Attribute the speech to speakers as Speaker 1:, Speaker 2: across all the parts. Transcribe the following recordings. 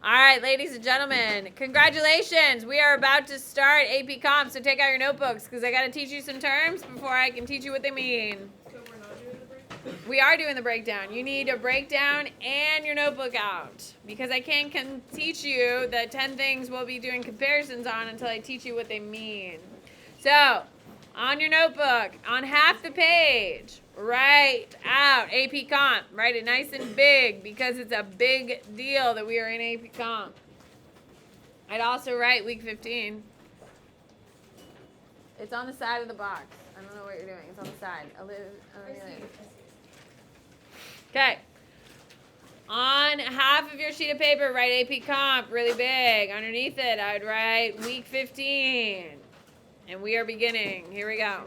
Speaker 1: All right, ladies and gentlemen, congratulations. We are about to start APComp, so take out your notebooks because I got to teach you some terms before I can teach you what they mean.
Speaker 2: So we're not doing the breakdown?
Speaker 1: We are doing the breakdown. You need a breakdown and your notebook out because I can't teach you the 10 things we'll be doing comparisons on until I teach you what they mean. So, on your notebook, on half the page, write out APComp. Write it nice and big because it's a big deal that we are in APComp. I'd also write week 15. It's on the side of the box. I don't know what you're doing. It's on the side. Okay. On half of your sheet of paper, write APComp really big. Underneath it, I would write week 15. And we are beginning. Here we go.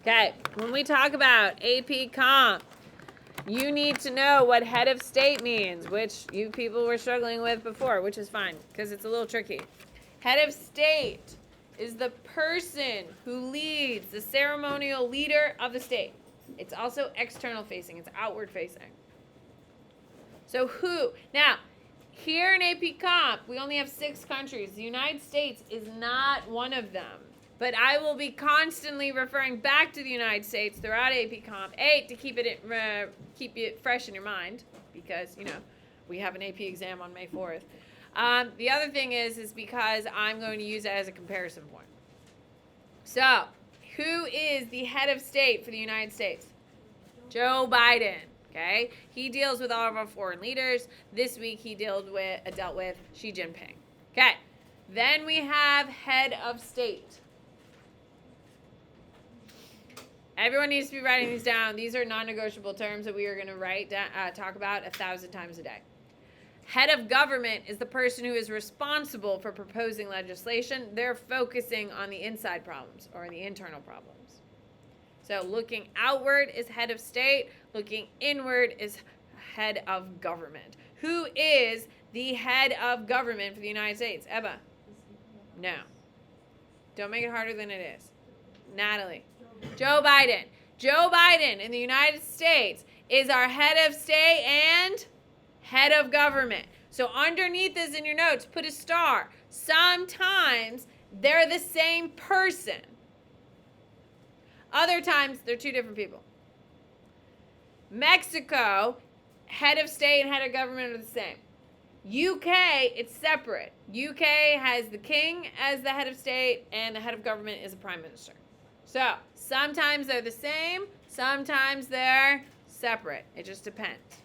Speaker 1: Okay, when we talk about APComp, you need to know what head of state means, which you people were struggling with before, which is fine, because it's a little tricky. Head of state is the person who leads, the ceremonial leader of the state. It's also external facing, it's outward facing. So who? Now, here in APComp, we only have 6 countries. The United States is not one of them. But I will be constantly referring back to the United States throughout APComp. To keep it fresh in your mind, because, you know, we have an AP exam on May 4th. The other thing is because I'm going to use it as a comparison point. So, who is the head of state for the United States? Joe Biden. Okay, he deals with all of our foreign leaders. This week he dealt with Xi Jinping. Okay, then we have head of state. Everyone needs to be writing these down. These are non-negotiable terms that we are going to talk about 1,000 times a day. Head of government is the person who is responsible for proposing legislation. They're focusing on the inside problems or the internal problems. So looking outward is head of state. Looking inward is head of government. Who is the head of government for the United States? Eva? No. Don't make it harder than it is. Natalie? Joe Biden. Joe Biden in the United States is our head of state and head of government. So underneath this in your notes, put a star. Sometimes they're the same person. Other times, they're 2 different people. Mexico, head of state and head of government are the same. UK, it's separate. UK has the king as the head of state, and the head of government is the prime minister. So, sometimes they're the same, sometimes they're separate. It just depends.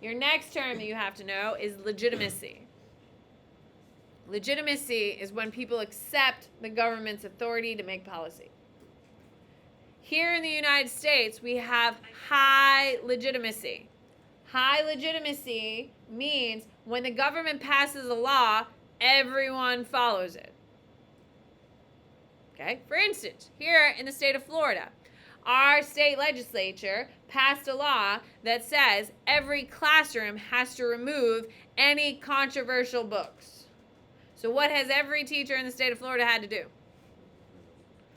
Speaker 1: Your next term that you have to know is legitimacy. Legitimacy is when people accept the government's authority to make policy. Here in the United States, we have high legitimacy. High legitimacy means when the government passes a law, everyone follows it. Okay? For instance, here in the state of Florida, our state legislature passed a law that says every classroom has to remove any controversial books. So what has every teacher in the state of Florida had to do?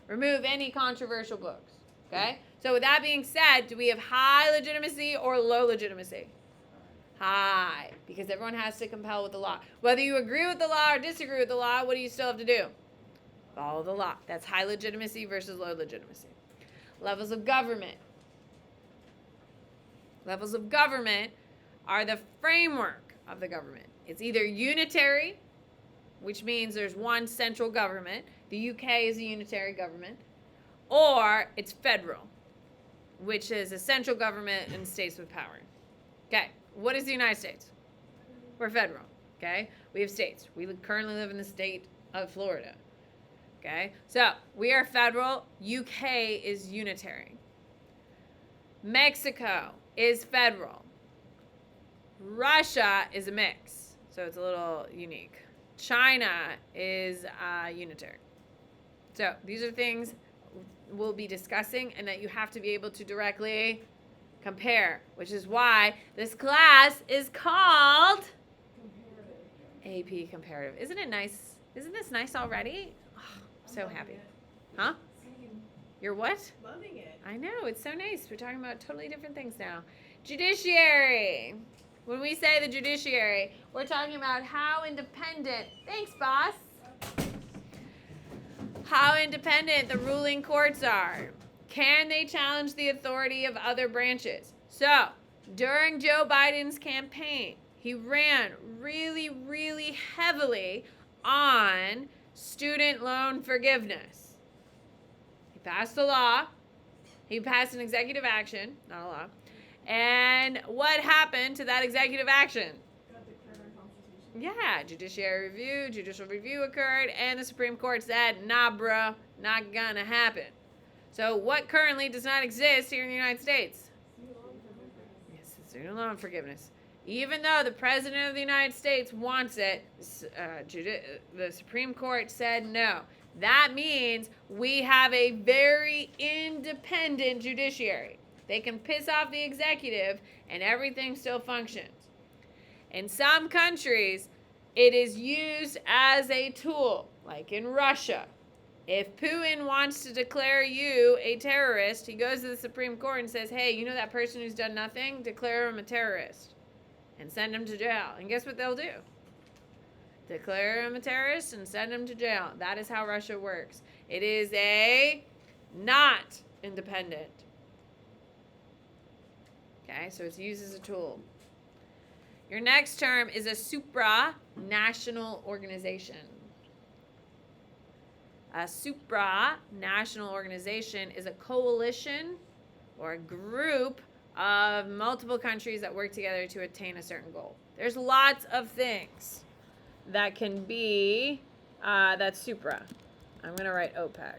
Speaker 1: Remove any controversial books. Okay? So with that being said, do we have high legitimacy or low legitimacy? High. Because everyone has to compel with the law. Whether you agree with the law or disagree with the law, what do you still have to do? Follow the law. That's high legitimacy versus low legitimacy. Levels of government. Levels of government are the framework of the government. It's either unitary, which means there's one central government. The UK is a unitary government. Or it's federal, which is a central government and states with power. Okay, what is the United States? We're federal, okay? We have states. We currently live in the state of Florida, okay? So we are federal. UK is unitary. Mexico is federal. Russia is a mix, so it's a little unique. China is unitary. So these are things we'll be discussing and that you have to be able to directly compare, which is why this class is called AP Comparative. Isn't it nice? Isn't this nice already? Oh, I'm so happy. Huh? You're what?
Speaker 2: Loving it.
Speaker 1: I know, it's so nice. We're talking about totally different things now. Judiciary. When we say the judiciary, we're talking about how independent, thanks, boss, how independent the ruling courts are. Can they challenge the authority of other branches? So, during Joe Biden's campaign, he ran really, really heavily on student loan forgiveness. He passed a law. He passed an executive action, not a law. And what happened to that executive action?
Speaker 2: Got declared unconstitutional.
Speaker 1: Yeah, judicial review occurred, and the Supreme Court said, nah, bruh, not gonna happen. So what currently does not exist here in the United States? Yes, the student loan forgiveness. Even though the President of the United States wants it, the Supreme Court said no. That means we have a very independent judiciary. They can piss off the executive and everything still functions. In some countries, it is used as a tool, like in Russia. If Putin wants to declare you a terrorist, he goes to the Supreme Court and says, hey, you know that person who's done nothing? Declare him a terrorist and send him to jail. And guess what they'll do? Declare him a terrorist and send him to jail. That is how Russia works. It is a not independent. Okay, so it's used as a tool. Your next term is a supranational organization. A supranational organization is a coalition or a group of multiple countries that work together to attain a certain goal. There's lots of things that can be, that's supra. I'm going to write OPEC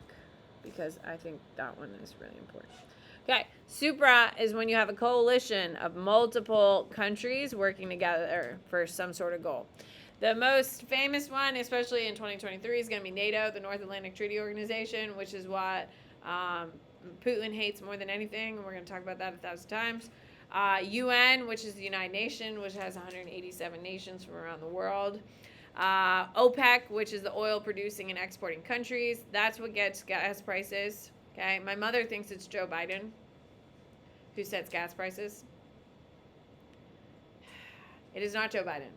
Speaker 1: because I think that one is really important. Okay, supra is when you have a coalition of multiple countries working together for some sort of goal. The most famous one, especially in 2023, is going to be NATO, the North Atlantic Treaty Organization, which is what Putin hates more than anything, and we're going to talk about that 1,000 times. UN, which is the United Nations, which has 187 nations from around the world. OPEC, which is the oil producing and exporting countries. That's what gets gas prices. Okay, my mother thinks it's Joe Biden who sets gas prices. It is not Joe Biden.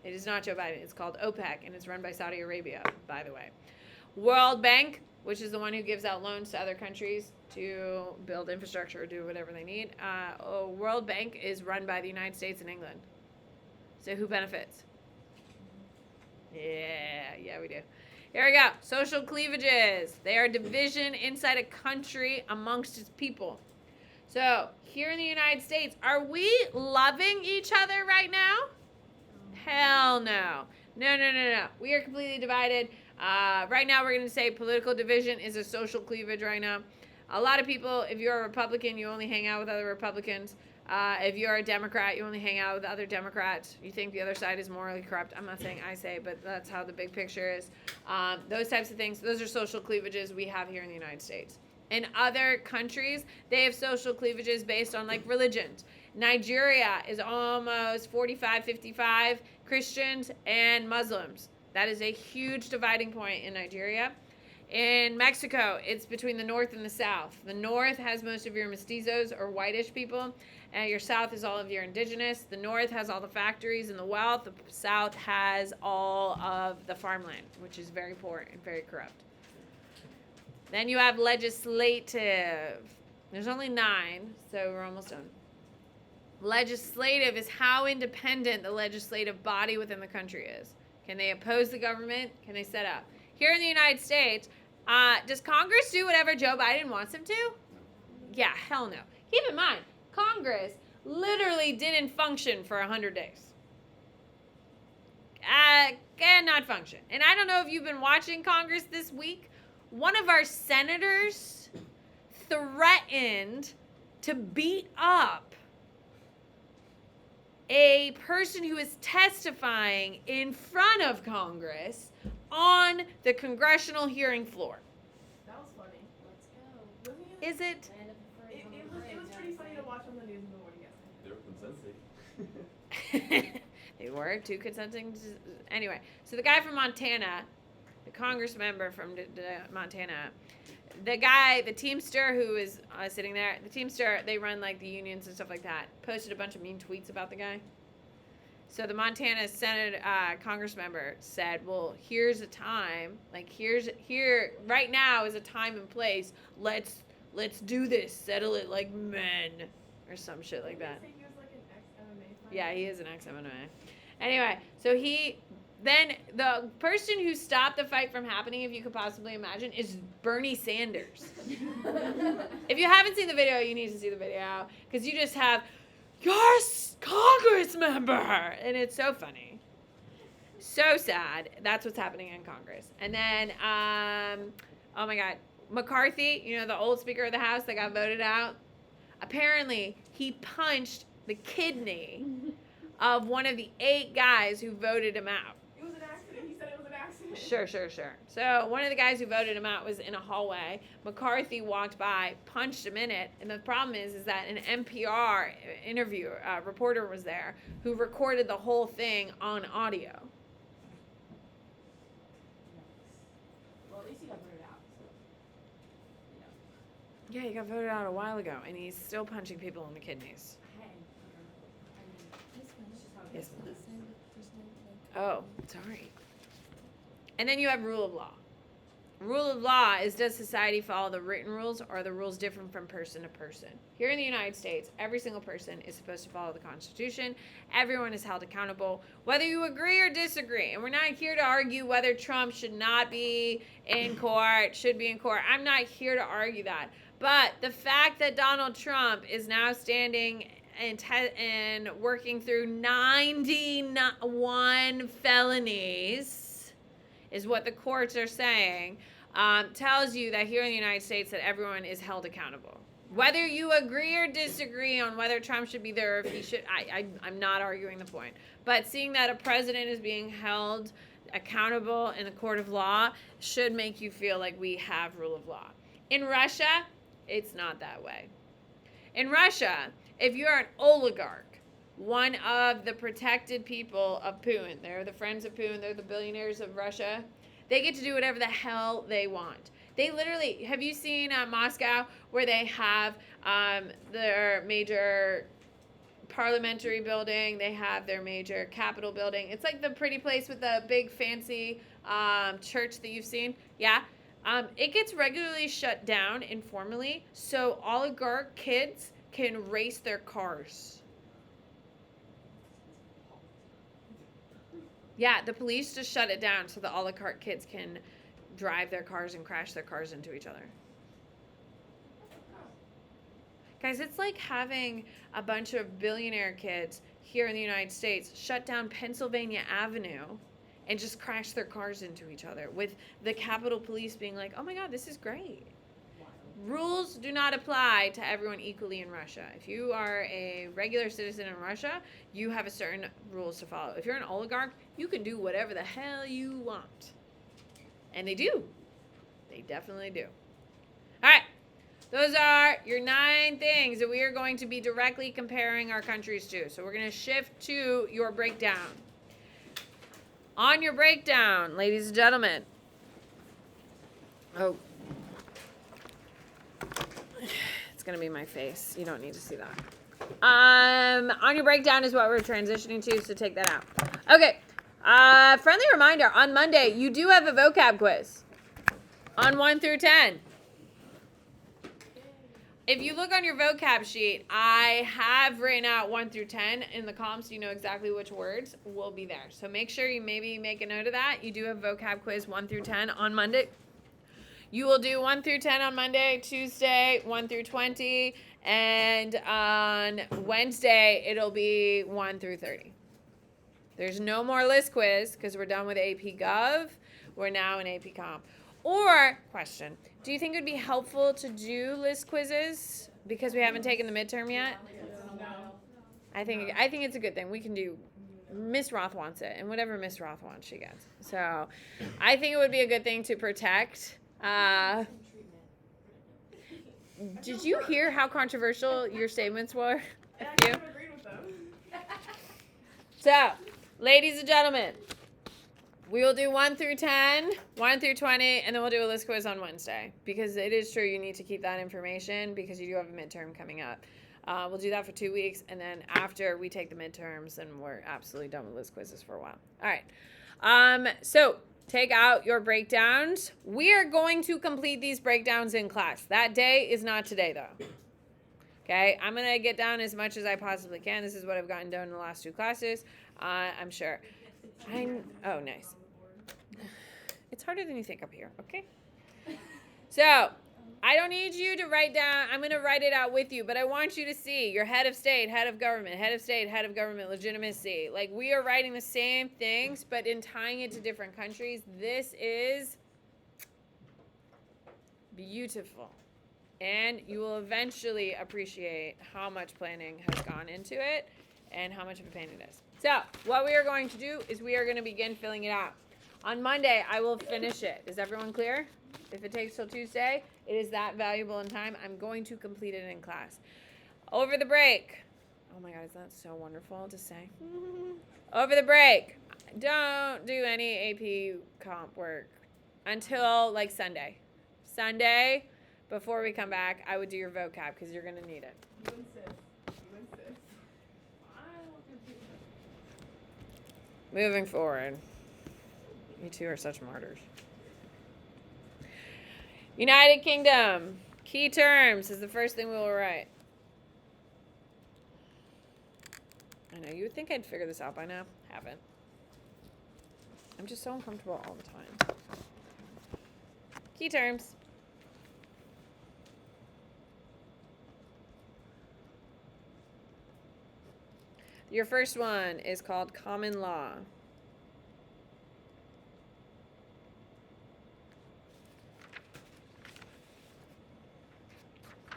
Speaker 1: It is not Joe Biden. It's called OPEC, and it's run by Saudi Arabia, by the way. World Bank, which is the one who gives out loans to other countries to build infrastructure or do whatever they need. World Bank is run by the United States and England. So who benefits? Yeah, we do. Here we go. Social cleavages. They are division inside a country amongst its people. So here in the United States, are we loving each other right now? Hell no. No. We are completely divided. Right now, we're going to say political division is a social cleavage right now. A lot of people, if you're a Republican, you only hang out with other Republicans. If you're a Democrat, you only hang out with other Democrats. You think the other side is morally corrupt. I'm not saying I say, but that's how the big picture is. Those types of things, those are social cleavages we have here in the United States. In other countries, they have social cleavages based on like religions. Nigeria is almost 45-55 Christians and Muslims. That is a huge dividing point in Nigeria. In Mexico, it's between the north and the south. The north has most of your mestizos or whitish people, and your south is all of your indigenous. The north has all the factories and the wealth. The south has all of the farmland, which is very poor and very corrupt. Then you have legislative. There's only 9, so we're almost done. Legislative is how independent the legislative body within the country is. Can they oppose the government? Can they set up? Here in the United States, does Congress do whatever Joe Biden wants them to? Yeah, hell no. Keep in mind, Congress literally didn't function for 100 days. Cannot function. And I don't know if you've been watching Congress this week. One of our senators threatened to beat up a person who is testifying in front of Congress on the congressional hearing floor.
Speaker 2: That was funny.
Speaker 3: Let's go.
Speaker 2: Wasn't it?
Speaker 1: Is it?
Speaker 2: It was pretty funny to watch on the news in the morning yesterday.
Speaker 4: They were consenting.
Speaker 1: They were 2 consenting. Anyway, so the guy from Montana, the Congress member from Montana, the guy, the Teamster who is sitting there, the Teamster, they run like the unions and stuff like that, posted a bunch of mean tweets about the guy. So the Montana Senate Congress member said, well, here's a time, like here right now is a time and place. Let's do this, settle it like men, or some shit like that.
Speaker 2: He was like an ex-MMA fighter.
Speaker 1: Yeah, he is an ex-MMA. Anyway, so then the person who stopped the fight from happening, if you could possibly imagine, is Bernie Sanders. If you haven't seen the video, you need to see the video, because you just have your Congress member, and it's so funny, so sad. That's what's happening in Congress. And then, oh my God, McCarthy, you know, the old Speaker of the House that got voted out. Apparently, he punched the kidney of one of the 8 guys who voted him out.
Speaker 2: It was an accident. He said it was an accident.
Speaker 1: Sure. So one of the guys who voted him out was in a hallway. McCarthy walked by, punched him in it, and the problem is that an NPR interview reporter was there who recorded the whole thing on audio.
Speaker 4: Well, at least he got voted out. So,
Speaker 1: Yeah, he got voted out a while ago, and he's still punching people in the kidneys.
Speaker 4: hey, I mean, it's just how it
Speaker 1: Yes,
Speaker 4: is.
Speaker 1: ma'am. Oh, sorry. And then you have rule of law. Rule of law is, does society follow the written rules, or are the rules different from person to person? Here in the United States, every single person is supposed to follow the Constitution. Everyone is held accountable, whether you agree or disagree. And we're not here to argue whether Trump should not be in court, should be in court. I'm not here to argue that. But the fact that Donald Trump is now standing and working through 91 felonies, is what the courts are saying, tells you that here in the United States that everyone is held accountable. Whether you agree or disagree on whether Trump should be there or if he should, I'm not arguing the point. But seeing that a president is being held accountable in the court of law should make you feel like we have rule of law. In Russia, it's not that way. In Russia, if you're an oligarch, one of the protected people of Putin, they're the friends of Putin, they're the billionaires of Russia, they get to do whatever the hell they want. They literally, have you seen Moscow, where they have their major parliamentary building, they have their major Capitol building. It's like the pretty place with the big fancy church that you've seen. Yeah. It gets regularly shut down informally, so oligarch kids can race their cars. Yeah, the police just shut it down so the oligarch kids can drive their cars and crash their cars into each other. Guys, it's like having a bunch of billionaire kids here in the United States shut down Pennsylvania Avenue and just crash their cars into each other, with the Capitol Police being like, oh my God, this is great. Rules do not apply to everyone equally in Russia. If you are a regular citizen in Russia, you have a certain rules to follow. If you're an oligarch, you can do whatever the hell you want. And they do. They definitely do. All right. Those are your 9 things that we are going to be directly comparing our countries to. So we're going to shift to your breakdown. On your breakdown, ladies and gentlemen. Oh. It's going to be my face. You don't need to see that. On your breakdown is what we're transitioning to, so take that out. Okay. Friendly reminder, on Monday, you do have a vocab quiz on 1 through 10. If you look on your vocab sheet, I have written out 1 through 10 in the column, so you know exactly which words will be there. So make sure you maybe make a note of that. You do have vocab quiz 1 through 10 on Monday. You will do 1 through 10 on Monday, Tuesday 1 through 20, and on Wednesday it'll be 1 through 30. There's no more list quiz because we're done with AP Gov. We're now in APComp. Or, question, do you think it would be helpful to do list quizzes because we haven't taken the midterm yet? I think it's a good thing. We can do, Miss Roth wants it, and whatever Miss Roth wants, she gets. So I think it would be a good thing to protect. Did you hear how controversial your statements were?
Speaker 2: And I
Speaker 1: A few?
Speaker 2: kind of agreed with them.
Speaker 1: So, ladies and gentlemen, We will do 1 through 10, 1 through 20, and then we'll do a list quiz on Wednesday. Because it is true you need to keep that information because you do have a midterm coming up. We'll do that for 2 weeks, and then after we take the midterms, and we're absolutely done with list quizzes for a while. All right. So take out your breakdowns. We are going to complete these breakdowns in class. That day is not today, though. Okay, I'm going to get down as much as I possibly can. This is what I've gotten done in the last 2 classes. I'm sure. Oh, nice. It's harder than you think up here, okay? So, I don't need you to write down. I'm going to write it out with you, but I want you to see your head of state, head of government, head of state, head of government, legitimacy. Like, we are writing the same things, but in tying it to different countries. This is beautiful. And you will eventually appreciate how much planning has gone into it and how much of a pain it is. So, what we are going to do is we are going to begin filling it out. On Monday, I will finish it. Is everyone clear? If it takes till Tuesday, it is that valuable in time. I'm going to complete it in class. Over the break. Oh my God, is that so wonderful to say? Over the break, don't do any AP comp work until like Sunday. Sunday, before we come back, I would do your vocab because you're going to need it.
Speaker 2: You insist. You insist.
Speaker 1: Moving forward. You two are such martyrs. United Kingdom. Key terms is the first thing we will write. I know, you would think I'd figure this out by now. Haven't. I'm just so uncomfortable all the time. Key terms. Your first one is called common law.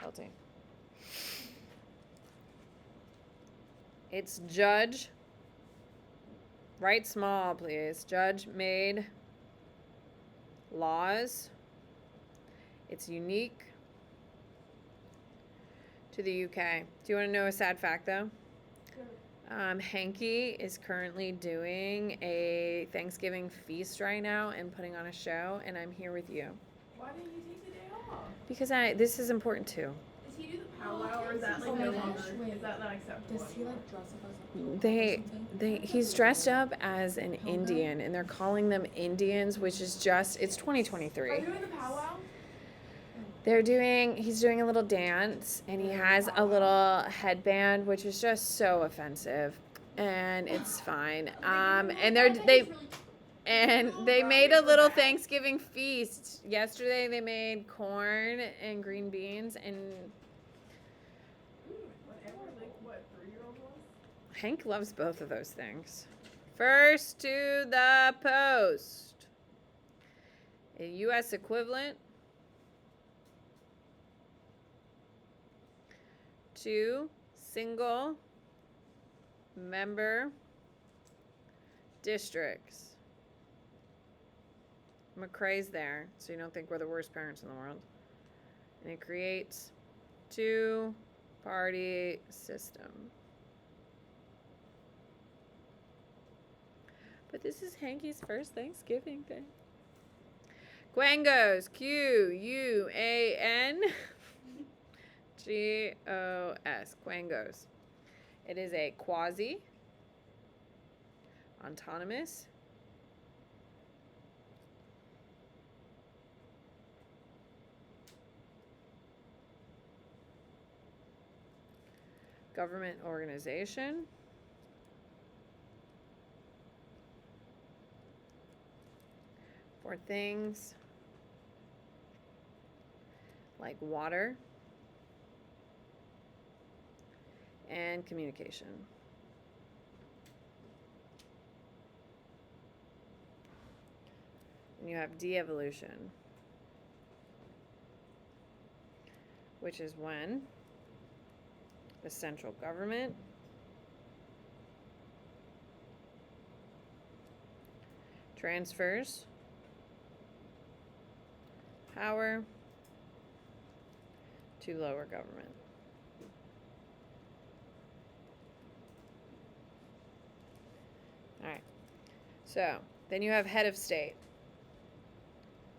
Speaker 1: LT. It's judge. Write small, please. Judge made laws. It's unique to the UK. Do you want to know a sad fact, though? Hanky is currently doing a Thanksgiving feast right now and putting on a show, and I'm here with you.
Speaker 2: Why didn't you take the day off?
Speaker 1: Because this is important too.
Speaker 2: Does he do the powwow or is that like no longer? Is that not acceptable?
Speaker 4: Does he like dress up as a
Speaker 1: He's dressed up as an Indian, and they're calling them Indians, which is just, it's 2023.
Speaker 2: Are you doing the powwow?
Speaker 1: He's doing a little dance, and he has a little headband, which is just so offensive, and it's fine. And they made a little Thanksgiving feast. Yesterday they made corn and green beans, and
Speaker 2: Whatever, like what, 3-year-old was?
Speaker 1: Hank loves both of those things. First to the post. A U.S. equivalent to single member districts. McCrae's there, so you don't think we're the worst parents in the world. And it creates 2-party system. But this is Hanky's first Thanksgiving thing. Quangos, Q-U-A-N G-O-S, Quangos. It is a quasi, autonomous, government organization for things like water and communication. And you have de-evolution, which is when the central government transfers power to lower government. All right. So, Then you have head of state.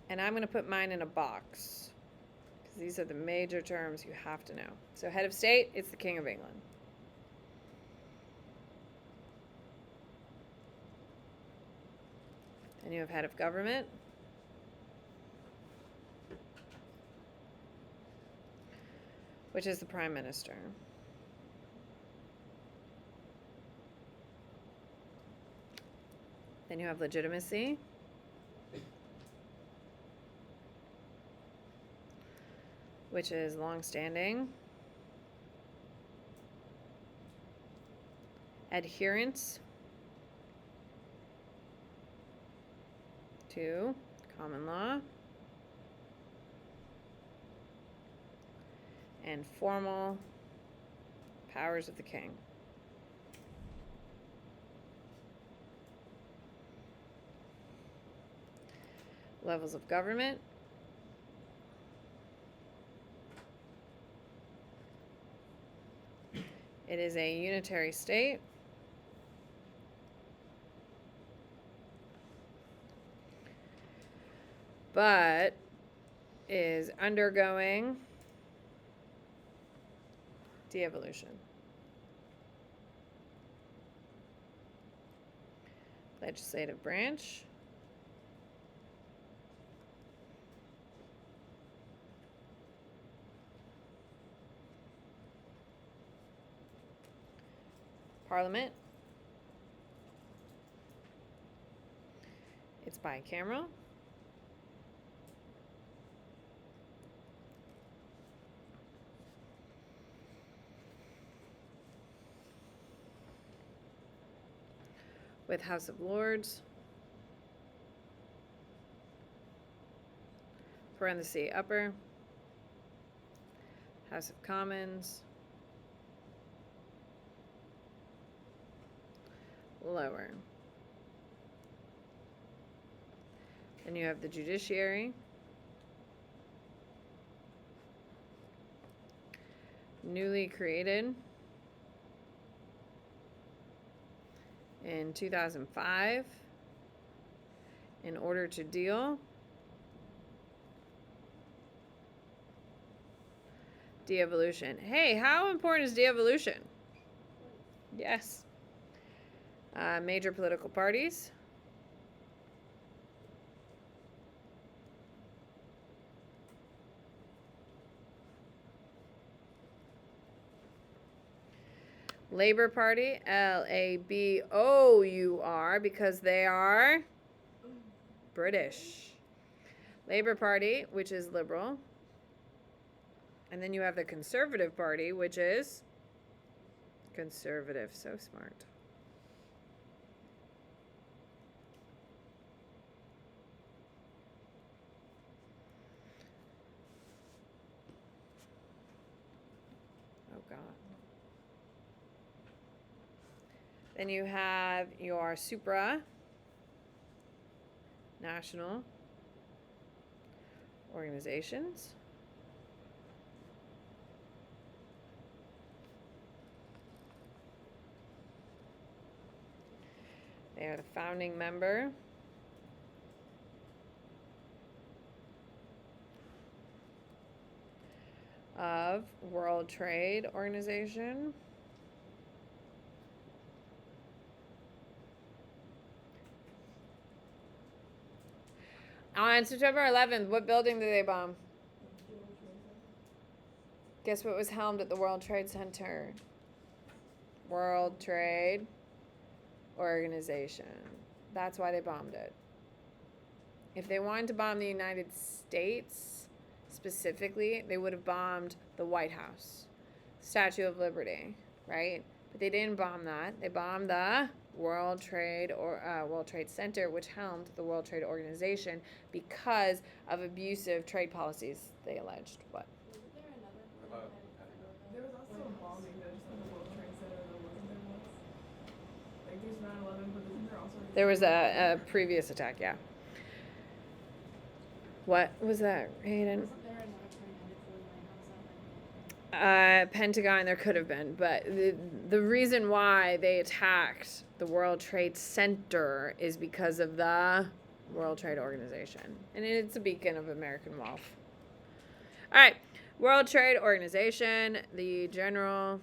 Speaker 1: And I'm going to put mine in a box, because these are the major terms you have to know. So head of state, it's the King of England. Then you have head of government. Which is the Prime Minister. Then you have legitimacy. Which is long-standing. Adherence to common law. And formal powers of the king. Levels of government. It is a unitary state. But is undergoing de-evolution. Legislative branch. Parliament. It's bicameral. With House of Lords. Parenthesis upper. House of Commons. Lower. Then you have the judiciary. Newly created in 2005 in order to deal de-evolution. Hey, how important is de-evolution? Yes. Major political parties. Labour Party, Labour, because they are British. Labour Party, which is liberal. And then you have the Conservative Party, which is conservative. So smart. Oh, God. Then you have your supranational organizations. They are the founding member of World Trade Organization. On September 11th, what building did they bomb? Guess what was helmed at the World Trade Center? World Trade Organization. That's why they bombed it. If they wanted to bomb the United States specifically, they would have bombed the White House, Statue of Liberty, right? But they didn't bomb that. They bombed the World Trade Center, which helmed the World Trade Organization because of abusive trade policies, they alleged. What?
Speaker 2: There was also a bombing that just on the World Trade Center, though, wasn't there once? Like there's 9/11, but isn't there also?
Speaker 1: There was a previous attack, yeah. What was that, Hayden?
Speaker 4: Wasn't there another tornado for the White House
Speaker 1: Pentagon, there could have been, but the reason why they attacked the World Trade Center is because of the World Trade Organization. And it's a beacon of American wealth. All right. World Trade Organization, the general.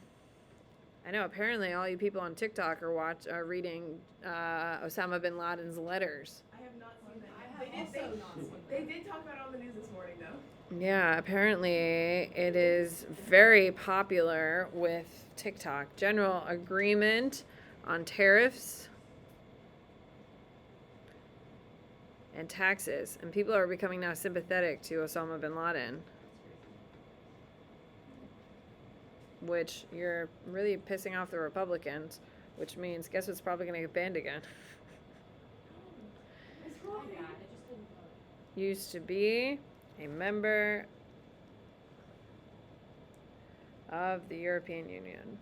Speaker 1: I know apparently all you people on TikTok are reading Osama bin Laden's letters.
Speaker 2: I have not seen that. They did talk about it on the news this morning, though.
Speaker 1: Yeah, apparently it is very popular with TikTok. General agreement on tariffs and taxes. And people are becoming now sympathetic to Osama bin Laden. Which you're really pissing off the Republicans, which means guess what's probably going to get banned again. Used to be a member of the European Union.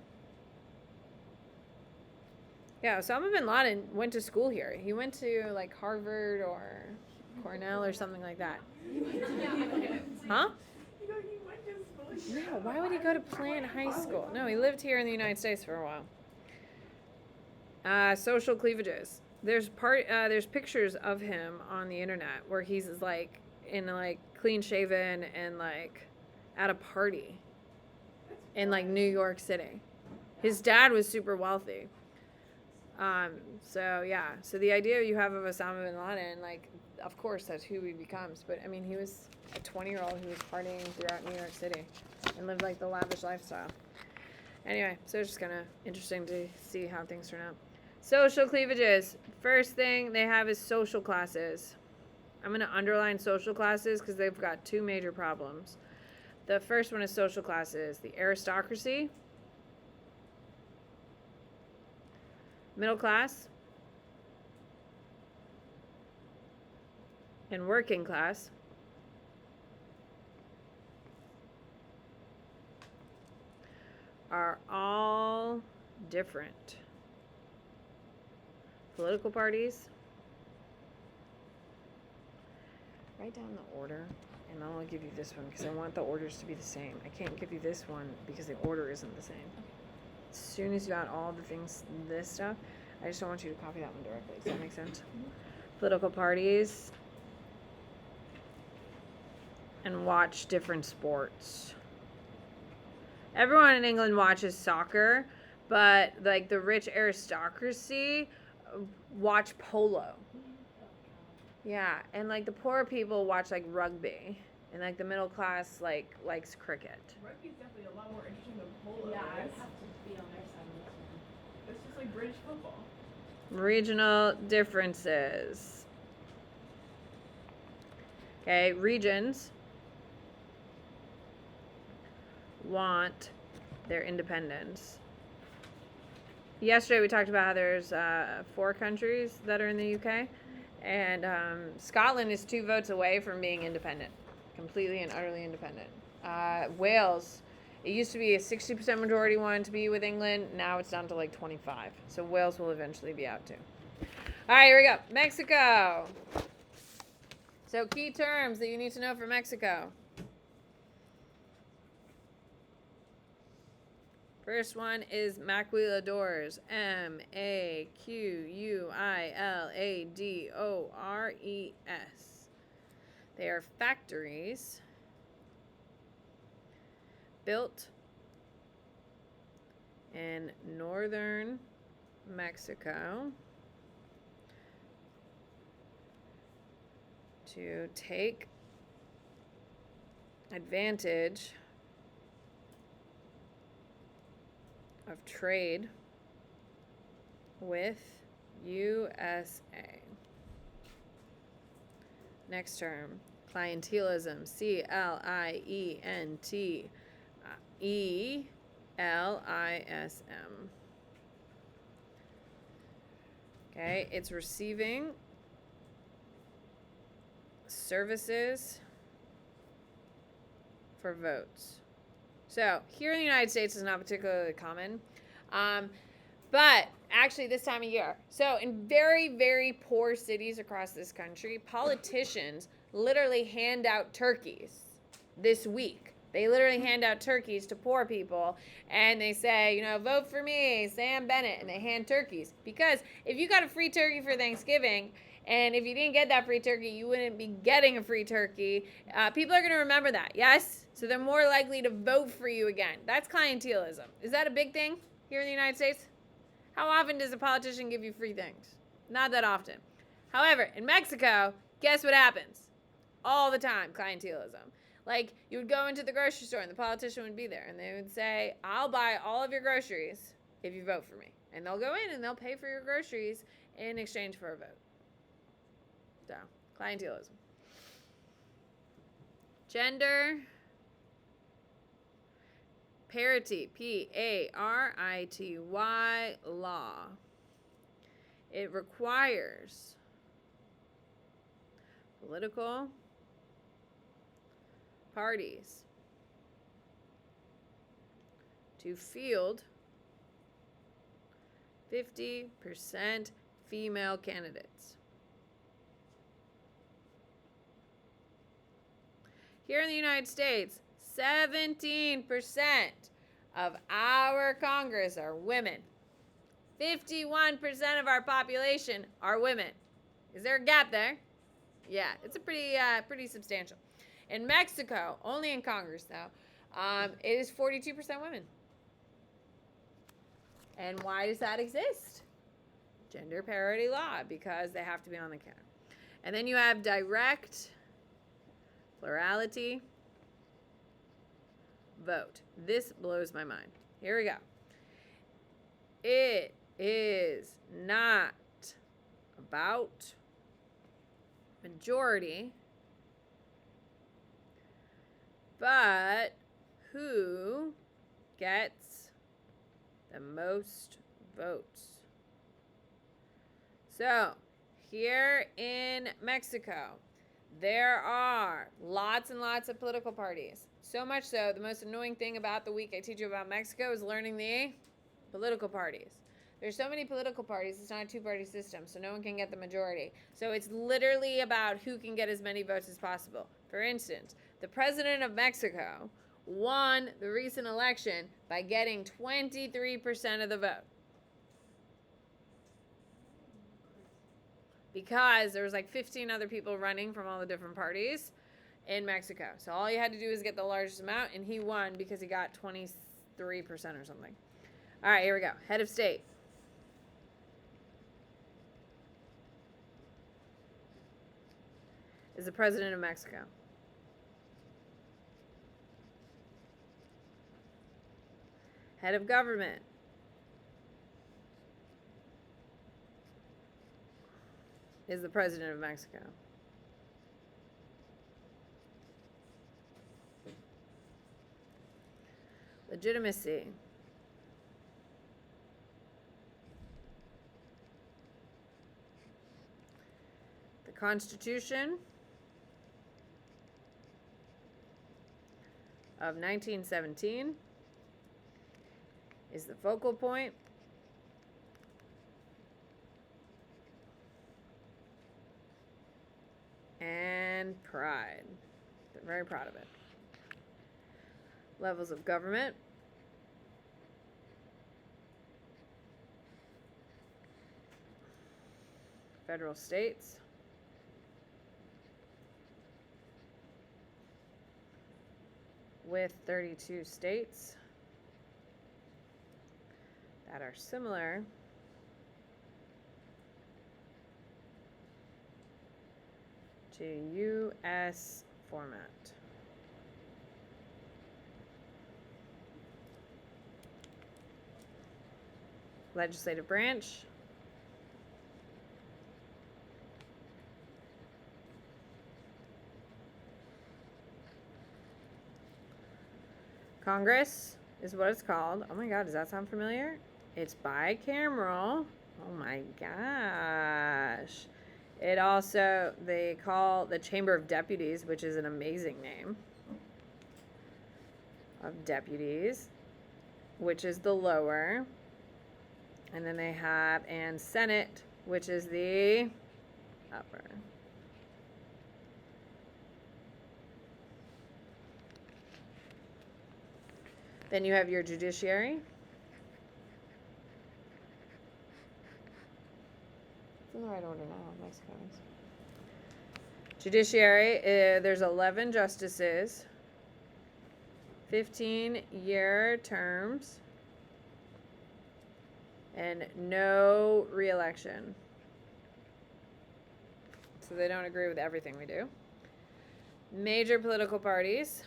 Speaker 1: Yeah, Osama bin Laden went to school here. He went to like Harvard or Cornell or something like that. Huh? No, why would he go to Plant High School? No, he lived here in the United States for a while. Social cleavages. There's pictures of him on the internet where he's like in like clean shaven and like at a party in like New York City. His dad was super wealthy. So yeah. So the idea you have of Osama bin Laden, like, of course that's who he becomes. But I mean, he was a 20-year-old who was partying throughout New York City and lived like the lavish lifestyle. Anyway, so it's just kind of interesting to see how things turn out. Social cleavages. First thing they have is social classes. I'm going to underline social classes because they've got two major problems. The first one is social classes. The aristocracy, middle class, and working class. Are all different. Political parties. Write down the order, and I'll give you this one because I want the orders to be the same. I can't give you this one because the order isn't the same. As soon as you add all the things, this stuff, I just don't want you to copy that one directly. Does that make sense? Political parties. And watch different sports. Everyone in England watches soccer, but like the rich aristocracy watch polo. Yeah, and like the poor people watch like rugby, and like the middle class likes cricket.
Speaker 2: Rugby's definitely a lot more interesting than polo.
Speaker 4: Yeah, I'd
Speaker 2: is.
Speaker 4: have to be on their side on this one.
Speaker 2: It's just like British football.
Speaker 1: Regional differences. Okay, regions want their independence. Yesterday we talked about how there's 4 countries that are in the UK, and Scotland is 2 votes away from being independent, completely and utterly independent. Wales, it used to be a 60% majority wanted to be with England. Now it's down to like 25. So Wales will eventually be out too. All right, here we go. Mexico. So key terms that you need to know for Mexico. First one is maquiladores. Maquiladores. They are factories built in northern Mexico to take advantage of trade with USA. Next term, clientelism. CLIENTELISM. Okay, it's receiving services for votes. So here in the United States is not particularly common, but actually this time of year. So in very, very poor cities across this country, politicians literally hand out turkeys this week They literally hand out turkeys to poor people, and they say, vote for me, Sam Bennett, and they hand turkeys. Because if you got a free turkey for Thanksgiving, and if you didn't get that free turkey, you wouldn't be getting a free turkey. People are going to remember that, yes? So they're more likely to vote for you again. That's clientelism. Is that a big thing here in the United States? How often does a politician give you free things? Not that often. However, in Mexico, guess what happens? All the time, clientelism. Like, you would go into the grocery store and the politician would be there and they would say, I'll buy all of your groceries if you vote for me. And they'll go in and they'll pay for your groceries in exchange for a vote. So, clientelism. Gender parity, parity law. It requires political parties to field 50% female candidates. Here in the United States, 17% of our Congress are women. 51% of our population are women. Is there a gap there? Yeah, it's a pretty substantial. In Mexico, only in Congress though, it is 42% women. And why does that exist? Gender parity law, because they have to be on the count. And then you have direct plurality vote. This blows my mind. Here we go. It is not about majority, but who gets the most votes. So, here in Mexico, there are lots and lots of political parties. So much so, the most annoying thing about the week I teach you about Mexico is learning the political parties. There's so many political parties, it's not a two-party system, so no one can get the majority. So it's literally about who can get as many votes as possible. For instance, the president of Mexico won the recent election by getting 23% of the vote. Because there was like 15 other people running from all the different parties in Mexico. So all you had to do was get the largest amount, and he won because he got 23% or something. All right, here we go. Head of state. Is the president of Mexico. Head of government. Is the president of Mexico. Legitimacy. The Constitution of 1917 is the focal point and pride. They're very proud of it. Levels of government. Federal states. With 32 states that are similar to U.S. format. Legislative branch. Congress is what it's called. Oh my God, does that sound familiar? It's bicameral. Oh my gosh. It also, they call the Chamber of Deputies, which is an amazing name, of deputies, which is the lower. And then they have, and Senate, which is the upper. Then you have your judiciary. It's in the right order now. Mexico is. Judiciary, there's 11 justices, 15-year terms, and no re-election. So they don't agree with everything we do. Major political parties.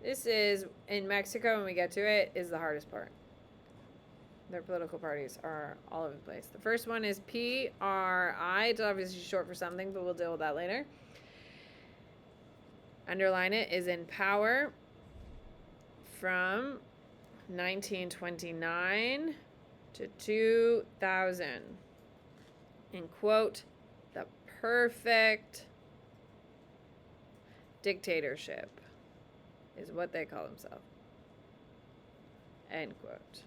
Speaker 1: This is, in Mexico, when we get to it, is the hardest part. Their political parties are all over the place. The first one is PRI. It's obviously short for something, but we'll deal with that later. Underline it, is in power from 1929 to 2000. And quote, the perfect dictatorship is what they call themselves. End quote.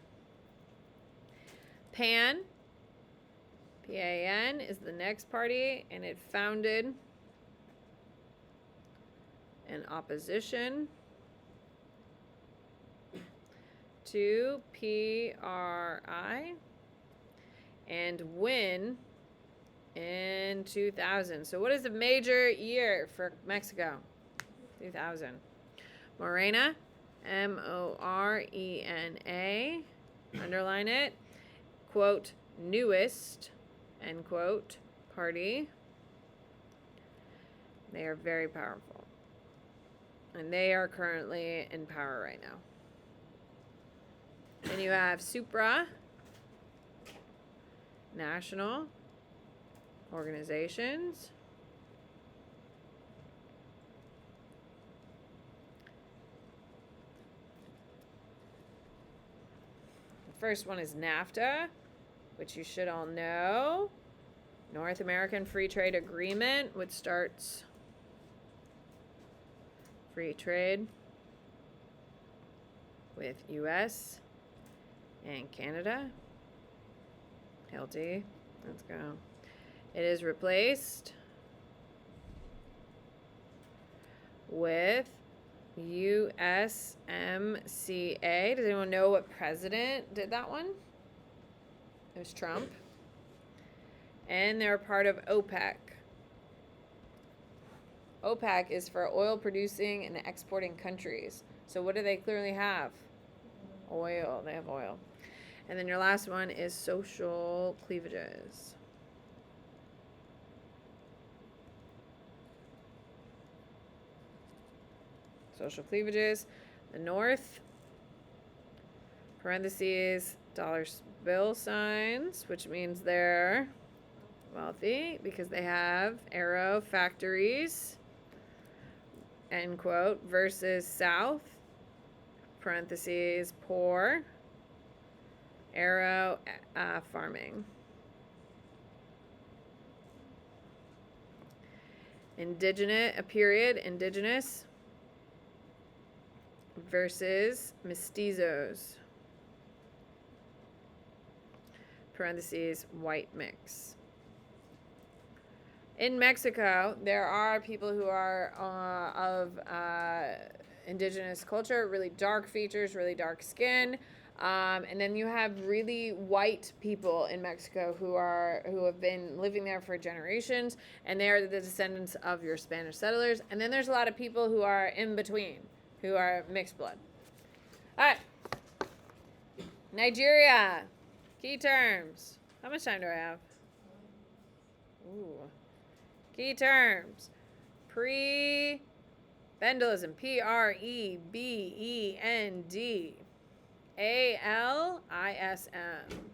Speaker 1: PAN, PAN, is the next party, and it founded in opposition to PRI and win in 2000. So what is the major year for Mexico? 2000. Morena, M-O-R-E-N-A, underline it, quote, newest, end quote, party. They are very powerful. And they are currently in power right now. Then you have Supra, national organizations. The first one is NAFTA, which you should all know. North American Free Trade Agreement, which starts free trade with US and Canada. LT, let's go. It is replaced with USMCA. Does anyone know what president did that one? It was Trump. And they're part of OPEC. OPEC is for oil producing and exporting countries. So what do they clearly have? Oil. They have oil. And then your last one is social cleavages. Social cleavages. The North, parentheses, dollar bill signs, which means they're wealthy because they have aero factories, end quote, versus South, parentheses, poor, aero farming. Indigenous versus mestizos, parentheses, white mix. In Mexico, there are people who are of indigenous culture, really dark features, really dark skin. And then you have really white people in Mexico who have been living there for generations, and they are the descendants of your Spanish settlers. And then there's a lot of people who are in between, who are mixed blood. All right. Nigeria. Key terms. How much time do I have? Ooh. Key terms. Prebendalism. Prebend. ALISM.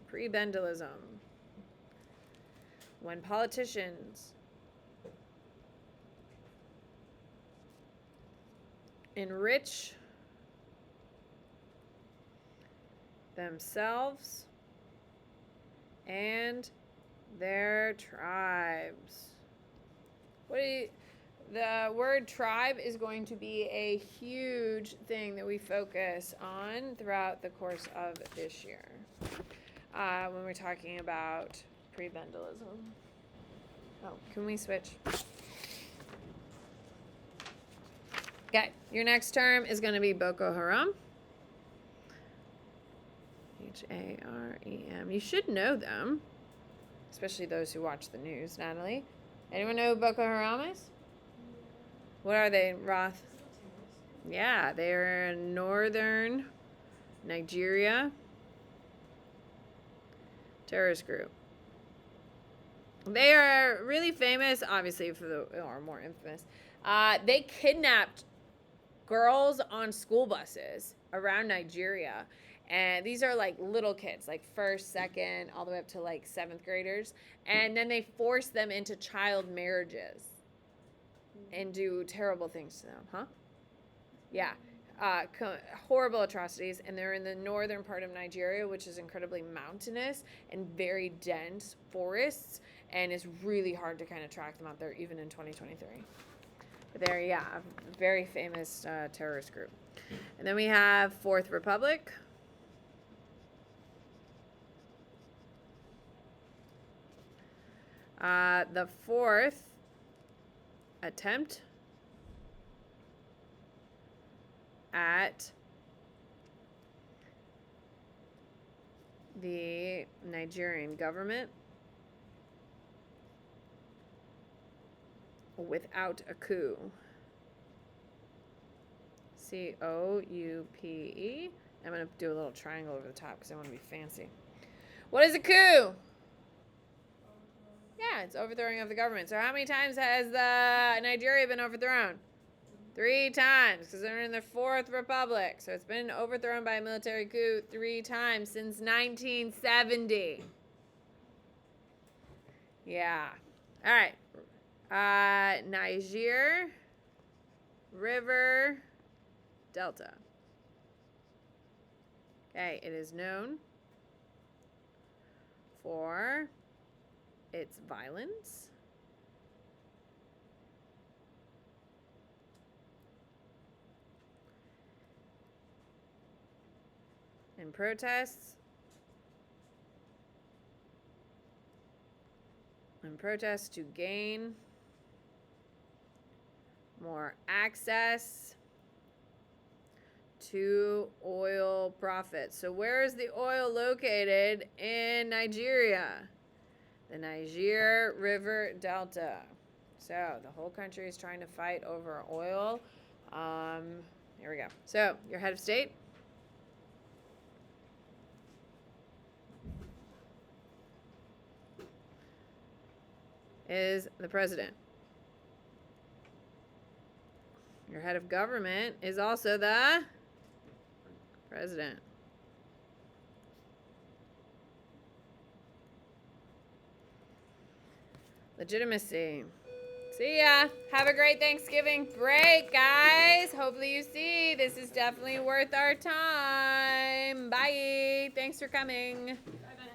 Speaker 1: Prebendalism. When politicians enrich themselves and their tribes. The word tribe is going to be a huge thing that we focus on throughout the course of this year when we're talking about prebendalism. Oh, can we switch? Okay, your next term is going to be Boko Haram. Harem. You should know them, especially those who watch the news, Natalie. Anyone know who Boko Haram is? What are they, Roth? Yeah, they're in northern Nigeria. Terrorist group. They are really famous, obviously, or more infamous. They kidnapped girls on school buses around Nigeria. And these are like little kids, like first, second, all the way up to like 7th graders. And then they force them into child marriages and do terrible things to them, huh? Yeah. Horrible atrocities. And they're in the northern part of Nigeria, which is incredibly mountainous and very dense forests. And it's really hard to kind of track them out there, even in 2023. But they're, yeah, a very famous terrorist group. And then we have Fourth Republic. The fourth attempt at the Nigerian government without a coup. COUPE. I'm going to do a little triangle over the top because I want to be fancy. What is a coup? Yeah, it's overthrowing of the government. So how many times has Nigeria been overthrown? 3 times, because they're in their Fourth Republic. So it's been overthrown by a military coup 3 times since 1970. Yeah. All right. Niger River Delta. Okay, it is known for its violence, and protests, to gain more access to oil profits. So where is the oil located in Nigeria? The Niger River Delta. So the whole country is trying to fight over oil. Here we go. So your head of state. Is the president. Your head of government is also the president. Legitimacy. See ya. Have a great Thanksgiving break, guys. Hopefully you see this is definitely worth our time. Bye. Thanks for coming.
Speaker 2: Bye-bye.